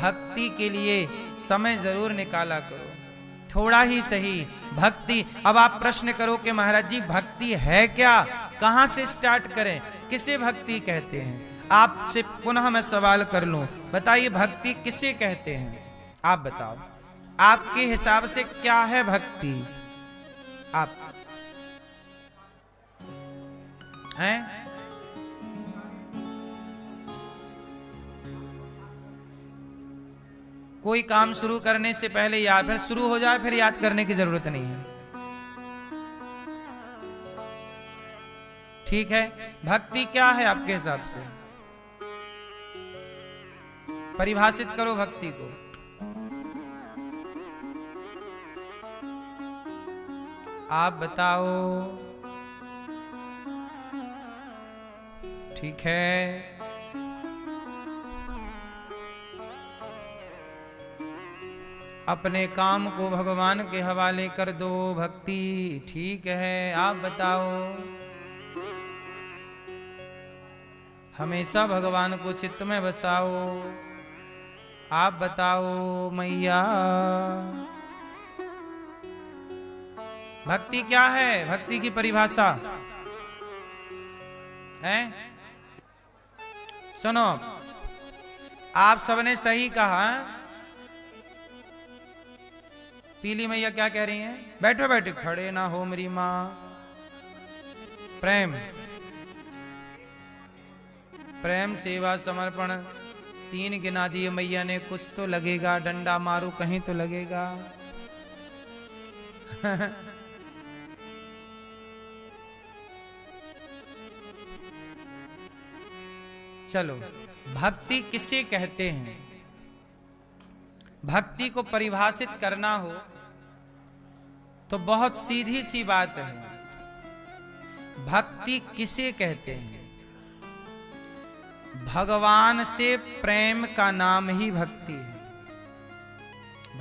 भक्ति के लिए समय जरूर निकाला करो, थोड़ा ही सही भक्ति। अब आप प्रश्न करो कि महाराज जी भक्ति है क्या, कहां से स्टार्ट करें, किसे भक्ति कहते हैं? आपसे पुनः मैं सवाल कर लूं, बताइए भक्ति किसे कहते हैं? आप बताओ, आपके हिसाब से क्या है भक्ति? आप हैं? कोई काम शुरू करने से पहले याद, फिर शुरू हो जाए फिर याद करने की जरूरत नहीं है, ठीक है? भक्ति क्या है आपके हिसाब से? परिभाषित करो भक्ति को। आप बताओ, ठीक है? अपने काम को भगवान के हवाले कर दो, भक्ति ठीक है। आप बताओ, हमेशा भगवान को चित्त में बसाओ। आप बताओ मैया, भक्ति क्या है? भक्ति की परिभाषा है? सुनो, आप सबने सही कहा। पीली मैया क्या कह रही हैं? बैठो बैठो, खड़े ना हो मेरी माँ। प्रेम, प्रेम, सेवा, समर्पण, 3 गिना दिए मैया ने। कुछ तो लगेगा, डंडा मारू कहीं तो लगेगा। चलो, भक्ति किसे कहते हैं? भक्ति को परिभाषित करना हो तो बहुत सीधी सी बात है। भक्ति किसे कहते हैं? भगवान से प्रेम का नाम ही भक्ति है।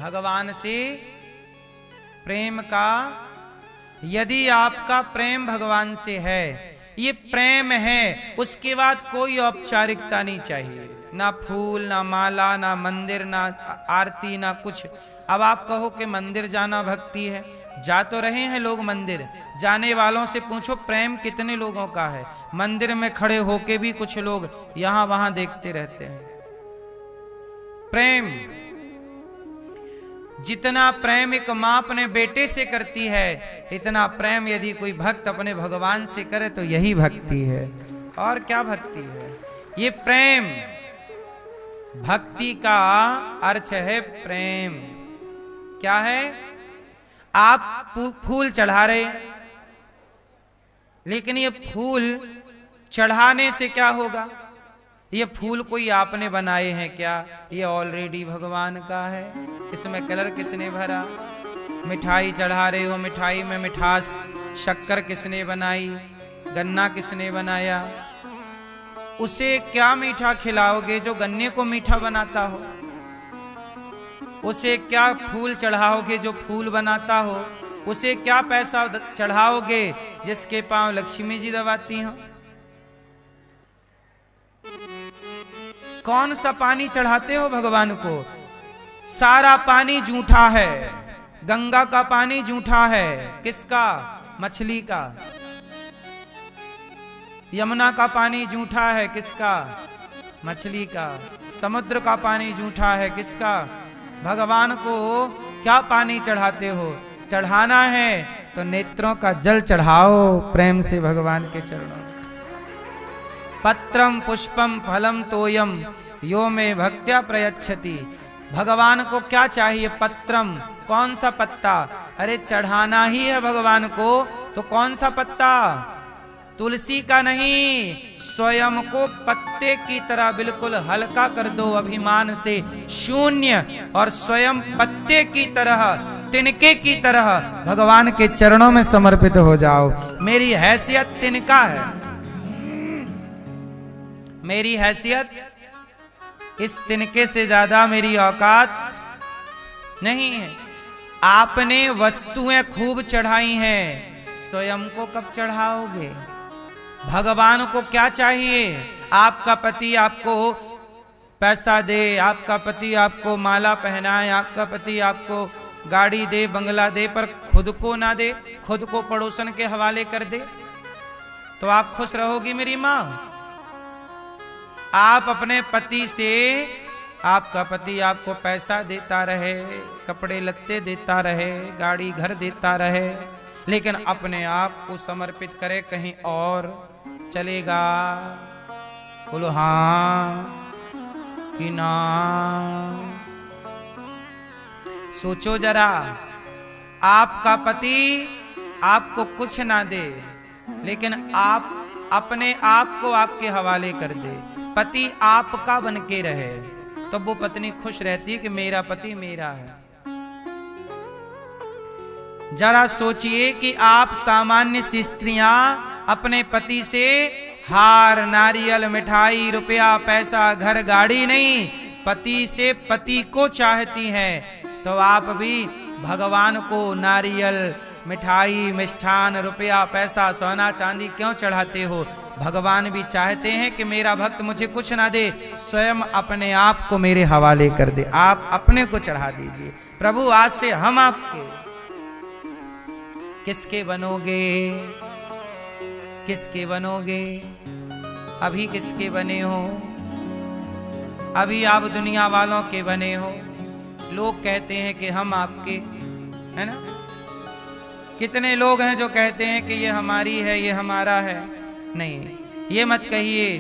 भगवान से प्रेम का, यदि आपका प्रेम भगवान से है, ये प्रेम है, उसके बाद कोई औपचारिकता नहीं चाहिए, ना फूल, ना माला, ना मंदिर, ना आरती, ना कुछ। अब आप कहो कि मंदिर जाना भक्ति है, जा तो रहे हैं लोग मंदिर, जाने वालों से पूछो प्रेम कितने लोगों का है। मंदिर में खड़े होके भी कुछ लोग यहां वहां देखते रहते हैं। प्रेम, जितना प्रेम एक मां अपने बेटे से करती है, इतना प्रेम यदि कोई भक्त अपने भगवान से करे तो यही भक्ति है। और क्या भक्ति है? ये प्रेम, भक्ति का अर्थ है प्रेम। क्या है? आप फूल चढ़ा रहे, लेकिन ये फूल चढ़ाने से क्या होगा? ये फूल कोई आपने बनाए हैं क्या? ये ऑलरेडी भगवान का है। इसमें कलर किसने भरा? मिठाई चढ़ा रहे हो, मिठाई में मिठास, शक्कर किसने बनाई? गन्ना किसने बनाया? उसे क्या मीठा खिलाओगे जो गन्ने को मीठा बनाता हो? उसे क्या फूल चढ़ाओगे जो फूल बनाता हो? उसे क्या पैसा चढ़ाओगे जिसके पांव लक्ष्मी जी दबाती हो? कौन सा पानी चढ़ाते हो भगवान को? सारा पानी जूठा है। गंगा का पानी जूठा है। किसका? मछली का। यमुना का पानी जूठा है। किसका? मछली का। समुद्र का पानी जूठा है। किसका? भगवान को क्या पानी चढ़ाते हो? चढ़ाना है तो नेत्रों का जल चढ़ाओ प्रेम से भगवान के चरणों। पत्रम पुष्पम फलम तोयम यो में भक्त्या प्रयच्छति। भगवान को क्या चाहिए? पत्रम, कौन सा पत्ता? अरे चढ़ाना ही है भगवान को, तो कौन सा पत्ता? तुलसी का नहीं, स्वयं को पत्ते की तरह बिल्कुल हल्का कर दो अभिमान से, शून्य, और स्वयं पत्ते की तरह, तिनके की तरह भगवान के चरणों में समर्पित हो जाओ। मेरी हैसियत तिनका है, मेरी हैसियत इस तिनके से ज्यादा मेरी औकात नहीं है। आपने वस्तुएं खूब चढ़ाई हैं, स्वयं को कब चढ़ाओगे? भगवान को क्या चाहिए? आपका पति आपको पैसा दे, आपका पति आपको माला पहनाए, आपका पति आपको गाड़ी दे, बंगला दे, पर खुद को ना दे, खुद को पड़ोसन के हवाले कर दे, तो आप खुश रहोगी मेरी मां? आप अपने पति से, आपका पति आपको पैसा देता रहे, कपड़े लत्ते देता रहे, गाड़ी घर देता रहे, लेकिन अपने आप को समर्पित करे कहीं और, चलेगा? बोलो हाँ कि ना? सोचो जरा, आपका पति आपको कुछ ना दे, लेकिन आप अपने आप को आपके हवाले कर दे, पति आपका बन के रहे, तो वो पत्नी खुश रहती है कि मेरा पति मेरा है। जरा सोचिए कि आप सामान्य सी स्त्रियां अपने पति से हार, नारियल, मिठाई, रुपया, पैसा, घर, गाड़ी नहीं, पति से पति को चाहती हैं, तो आप भी भगवान को नारियल, मिठाई, मिष्ठान, रुपया, पैसा, सोना चांदी क्यों चढ़ाते हो? भगवान भी चाहते हैं कि मेरा भक्त मुझे कुछ ना दे, स्वयं अपने आप को मेरे हवाले कर दे, आप अपने को चढ़ा दीजिए। प्रभु आज से हम आपके। किसके बनोगे? किसके बनोगे? अभी किसके बने हो? अभी आप दुनिया वालों के बने हो। लोग कहते हैं कि हम आपके, है ना? कितने लोग हैं जो कहते हैं कि ये हमारी है, ये हमारा है। नहीं, ये मत कहिए।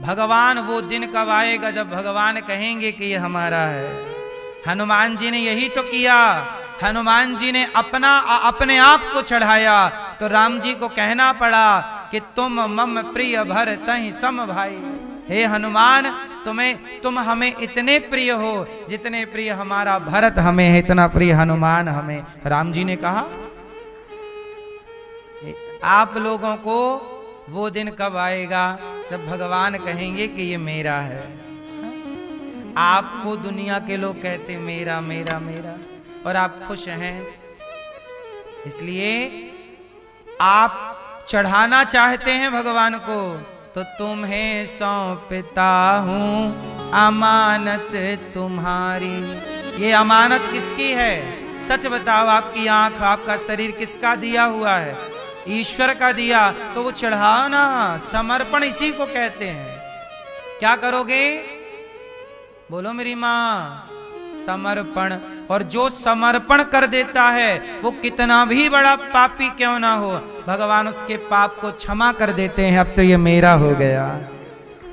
भगवान, वो दिन कब आएगा जब भगवान कहेंगे कि ये हमारा है। हनुमान जी ने यही तो किया। हनुमान जी ने अपने आप को चढ़ाया, तो राम जी को कहना पड़ा कि तुम मम प्रिय भरतहि सम भाई। हे हनुमान, तुम हमें इतने प्रिय हो जितने प्रिय हमारा भरत हमें है, इतना प्रिय हनुमान हमें। राम जी ने कहा, आप लोगों को वो दिन कब आएगा जब भगवान कहेंगे कि ये मेरा है। आपको दुनिया के लोग कहते मेरा मेरा मेरा, और आप खुश हैं। इसलिए आप चढ़ाना चाहते हैं भगवान को, तो तुम्हें सौंपता हूं अमानत तुम्हारी। ये अमानत किसकी है? सच बताओ, आपकी आंख, आपका शरीर किसका दिया हुआ है? ईश्वर का दिया। तो वो चढ़ाओ ना, समर्पण इसी को कहते हैं। क्या करोगे? बोलो मेरी मां, समर्पण। और जो समर्पण कर देता है वो कितना भी बड़ा पापी क्यों ना हो, भगवान उसके पाप को क्षमा कर देते हैं। अब तो ये मेरा हो गया।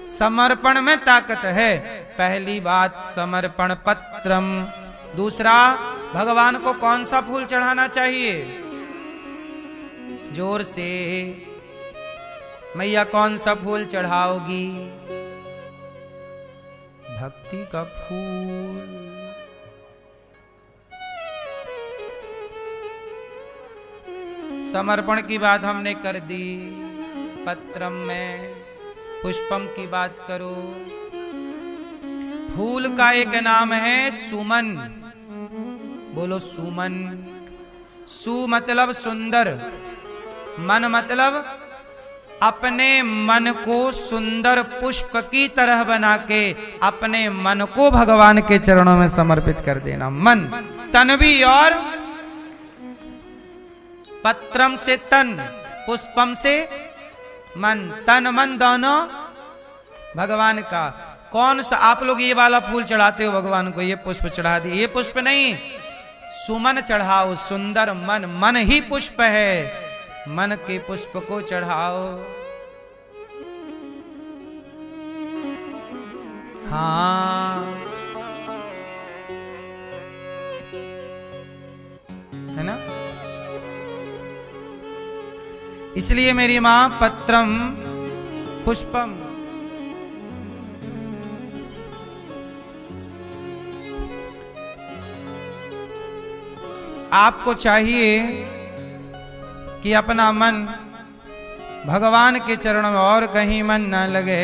समर्पण में ताकत है। पहली बात समर्पण पत्रम। दूसरा, भगवान को कौन सा फूल चढ़ाना चाहिए? जोर से मैया, कौन सा फूल चढ़ाओगी? भक्ति का फूल। समर्पण की बात हमने कर दी, पत्रम में। पुष्पम की बात करो। फूल का एक नाम है सुमन। बोलो सुमन। सु मतलब सुंदर, मन मतलब अपने मन को सुंदर पुष्प की तरह बना के अपने मन को भगवान के चरणों में समर्पित कर देना। मन, तन भी, और पत्रम से तन, पुष्पम से मन। तन मन दोनों भगवान का। कौन सा? आप लोग ये वाला फूल चढ़ाते हो भगवान को, ये पुष्प चढ़ा दिए। ये पुष्प नहीं, सुमन चढ़ाओ। सुंदर मन, मन ही पुष्प है। मन के पुष्प को चढ़ाओ। हाँ, है ना? इसलिए मेरी मां, पत्रम पुष्पम। आपको चाहिए कि अपना मन भगवान के चरणों में, और कहीं मन न लगे।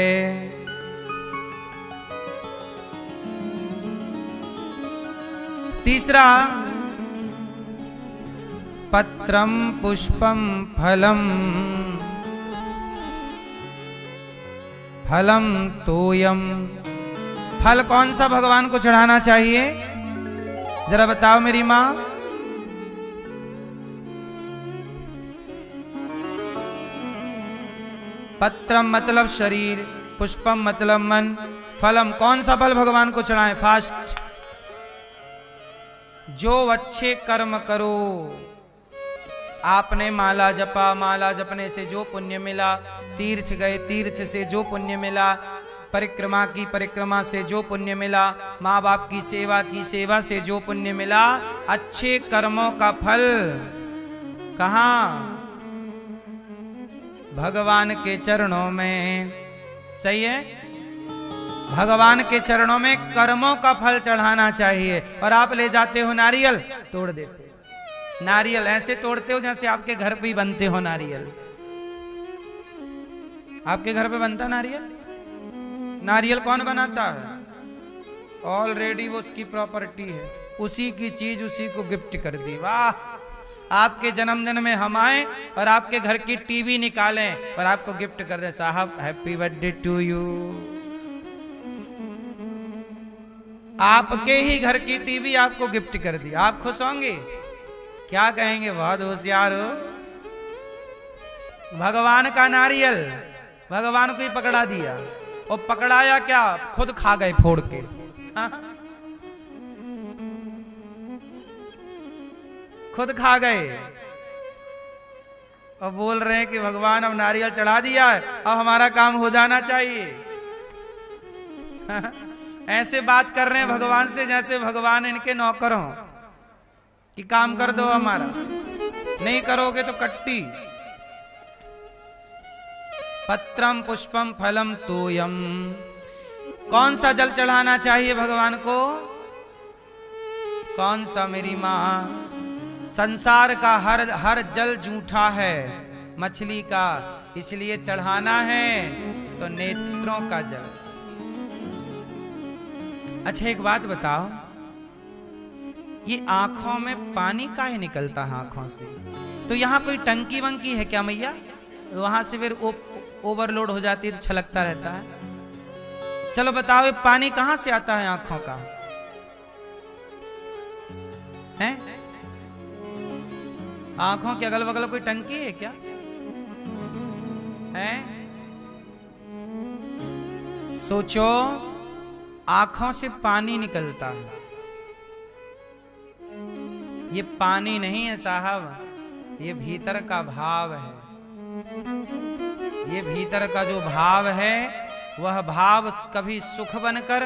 तीसरा, पत्रम पुष्पम फलम। फलम तोयम फल कौन सा भगवान को चढ़ाना चाहिए, जरा बताओ मेरी माँ। पत्रम मतलब शरीर, पुष्पम मतलब मन, फलम कौन सा फल भगवान को चढ़ाएं? फास्ट। जो अच्छे कर्म करो, आपने माला जपा, माला जपने से जो पुण्य मिला, तीर्थ गए, तीर्थ से जो पुण्य मिला, परिक्रमा की, परिक्रमा से जो पुण्य मिला, माँ बाप की सेवा से जो पुण्य मिला, अच्छे कर्मों का फल कहाँ? भगवान के चरणों में। सही है, भगवान के चरणों में कर्मों का फल चढ़ाना चाहिए। और आप ले जाते हो नारियल, तोड़ देते हो। नारियल ऐसे तोड़ते हो जैसे आपके घर पे ही बनते हो नारियल। आपके घर पे बनता नारियल? नारियल कौन बनाता है? ऑलरेडी वो उसकी प्रॉपर्टी है, उसी की चीज उसी को गिफ्ट कर दी। वाह, आपके जन्मदिन में हम आए और आपके घर की टीवी निकालें और आपको गिफ्ट कर दे, साहब हैप्पी बर्थडे टू यू। आपके ही घर की टीवी आपको गिफ्ट कर दी, आप खुश होंगे? क्या कहेंगे? बहुत होशियार हो। भगवान का नारियल भगवान को ही पकड़ा दिया, और पकड़ाया क्या, खुद खा गए फोड़ के। खुद खा गए और बोल रहे हैं कि भगवान अब नारियल चढ़ा दिया है, अब हमारा काम हो जाना चाहिए। ऐसे बात कर रहे हैं भगवान से जैसे भगवान इनके नौकर हों कि काम कर दो हमारा, नहीं करोगे तो कट्टी। पत्रम पुष्पम फलम तोयम, कौन सा जल चढ़ाना चाहिए भगवान को? कौन सा मेरी माँ? संसार का हर जल जूठा है, मछली का, इसलिए चढ़ाना है तो नेत्रों का जल। अच्छा एक बात बताओ, ये आंखों में पानी काहे निकलता है आंखों से? तो यहाँ कोई टंकी वंकी है क्या मैया? वहां से फिर ओवरलोड हो जाती है तो छलकता रहता है। चलो बताओ, ये पानी कहां से आता है आंखों का? है? आंखों के अगल बगल कोई टंकी है क्या? है? सोचो, आंखों से पानी निकलता है। ये पानी नहीं है साहब, ये भीतर का भाव है। ये भीतर का जो भाव है, वह भाव कभी सुख बनकर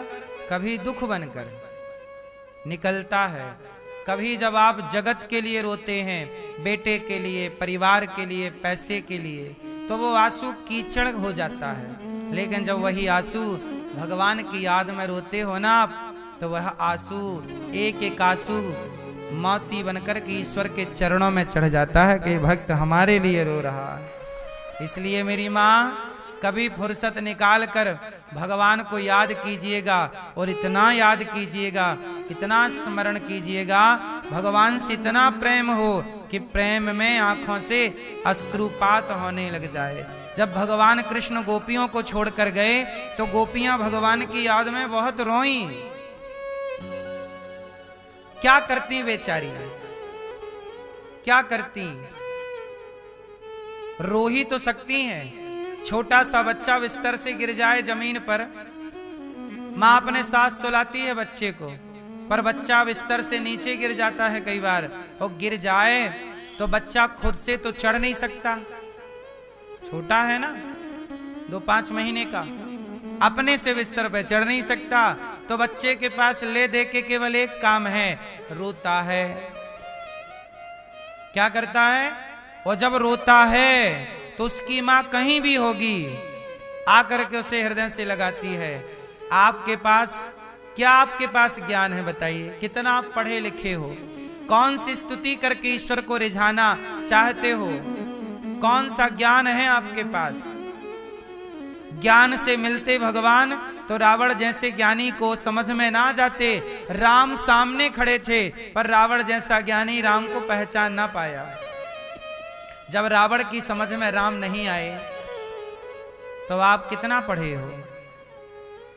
कभी दुख बनकर निकलता है। कभी जब आप जगत के लिए रोते हैं, बेटे के लिए, परिवार के लिए, पैसे के लिए, तो वो आंसू कीचड़ हो जाता है। लेकिन जब वही आंसू भगवान की याद में रोते हो ना आप, तो वह आंसू एक एक आंसू मोती बनकर के ईश्वर के चरणों में चढ़ जाता है कि भक्त हमारे लिए रो रहा है। इसलिए मेरी माँ, कभी फुर्सत निकाल कर भगवान को याद कीजिएगा, और इतना याद कीजिएगा, इतना स्मरण कीजिएगा, भगवान से इतना प्रेम हो कि प्रेम में आंखों से अश्रुपात होने लग जाए। जब भगवान कृष्ण गोपियों को छोड़कर गए तो गोपियां भगवान की याद में बहुत रोई। क्या करती बेचारी, क्या करती? रो ही तो सकती हैं। छोटा सा बच्चा बिस्तर से गिर जाए जमीन पर, माँ अपने साथ सुलाती है बच्चे को, पर बच्चा बिस्तर से नीचे गिर जाता है कई बार, और गिर जाए तो बच्चा खुद से तो चढ़ नहीं सकता, छोटा है ना, 2-5 महीने का, अपने से बिस्तर पे चढ़ नहीं सकता। तो बच्चे के पास ले दे के केवल एक काम है, रोता है। क्या करता है? और जब रोता है तो उसकी माँ कहीं भी होगी, आकर के उसे हृदय से लगाती है। आपके पास क्या, आपके पास ज्ञान है बताइए? कितना आप पढ़े लिखे हो? कौन सी स्तुति करके ईश्वर को रिझाना चाहते हो? कौन सा ज्ञान है आपके पास? ज्ञान से मिलते भगवान तो रावण जैसे ज्ञानी को समझ में ना जाते। राम सामने खड़े थे, पर रावण जैसा ज्ञानी राम को पहचान ना पाया। जब रावण की समझ में राम नहीं आए तो आप कितना पढ़े हो?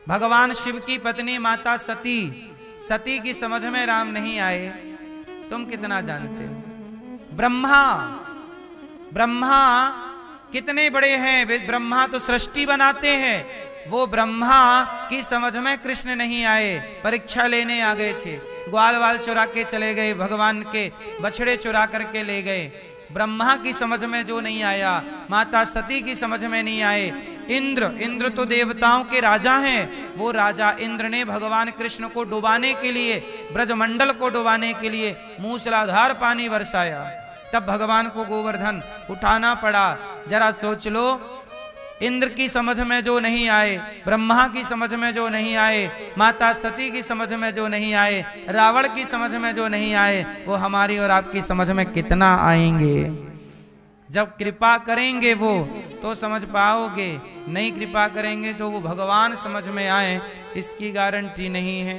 भगवान शिव की पत्नी माता सती, सती की समझ में राम नहीं आए, तुम कितना जानते हो। ब्रह्मा, ब्रह्मा कितने बड़े हैं, वे ब्रह्मा तो सृष्टि बनाते हैं, वो ब्रह्मा की समझ में कृष्ण नहीं आए, परीक्षा लेने आ गए थे, ग्वाल वाल चुरा के चले गए, भगवान के बछड़े चुरा करके ले गए। ब्रह्मा की समझ में जो नहीं आया, माता सती की समझ में नहीं आए। इंद्र, इंद्र तो देवताओं के राजा हैं, वो राजा इंद्र ने भगवान कृष्ण को डुबाने के लिए, ब्रजमंडल को डुबाने के लिए मूसलाधार पानी बरसाया, तब भगवान को गोवर्धन उठाना पड़ा। जरा सोच लो, इंद्र की समझ में जो नहीं आए, ब्रह्मा की समझ में जो नहीं आए, माता सती की समझ में जो नहीं आए, रावण की समझ में जो नहीं आए, वो हमारी और आपकी समझ में कितना आएंगे। जब कृपा करेंगे वो तो समझ पाओगे, नहीं कृपा करेंगे तो वो भगवान समझ में आए, इसकी गारंटी नहीं है।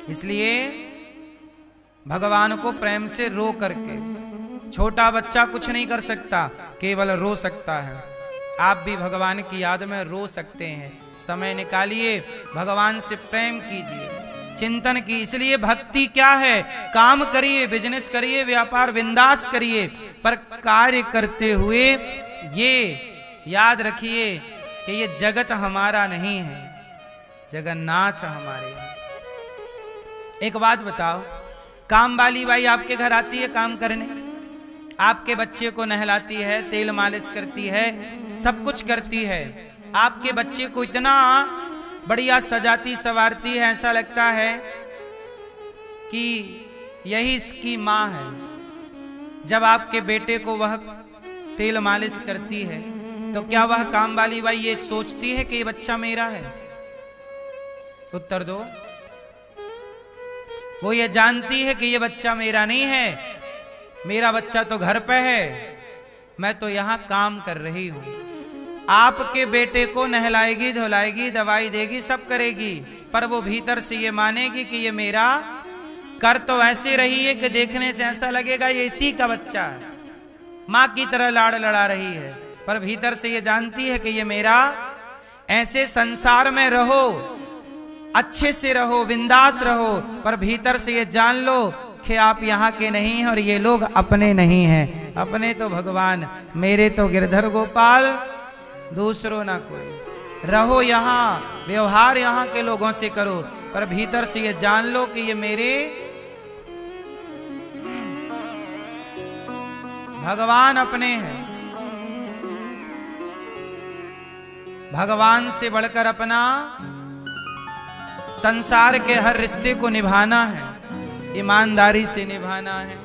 इसलिए भगवान को प्रेम से रो करके, छोटा बच्चा कुछ नहीं कर सकता, केवल रो सकता है। आप भी भगवान की याद में रो सकते हैं, समय निकालिए, भगवान से प्रेम कीजिए, चिंतन की। इसलिए भक्ति क्या है, काम करिए, बिजनेस करिए, व्यापार बिंदास करिए, पर कार्य करते हुए ये याद रखिए कि ये जगत हमारा नहीं है, जगन्नाथ हमारे। एक बात बताओ, काम वाली बाई आपके घर आती है काम करने, आपके बच्चे को नहलाती है, तेल मालिश करती है, सब कुछ करती है, आपके बच्चे को इतना बढ़िया सजाती संवारती है, ऐसा लगता है कि यही इसकी माँ है। जब आपके बेटे को वह तेल मालिश करती है तो क्या वह काम वाली बाई ये सोचती है कि ये बच्चा मेरा है? उत्तर दो। वो ये जानती है कि ये बच्चा मेरा नहीं है, मेरा बच्चा तो घर पे है, मैं तो यहां काम कर रही हूं। आपके बेटे को नहलाएगी, धुलाएगी, दवाई देगी, सब करेगी, पर वो भीतर से ये मानेगी कि ये मेरा। कर तो ऐसे रही है कि देखने से ऐसा लगेगा ये इसी का बच्चा है, मां की तरह लाड़ लड़ा रही है, पर भीतर से ये जानती है कि ये मेरा। ऐसे संसार में रहो, अच्छे से रहो, बिंदास रहो, पर भीतर से ये जान लो कि आप यहाँ के नहीं हैं और ये लोग अपने नहीं हैं। अपने तो भगवान, मेरे तो गिरधर गोपाल, दूसरों ना कोई। रहो यहाँ, व्यवहार यहाँ के लोगों से करो, पर भीतर से ये जान लो कि ये मेरे भगवान अपने हैं। भगवान से बढ़कर अपना संसार के हर रिश्ते को निभाना है, ईमानदारी से निभाना है।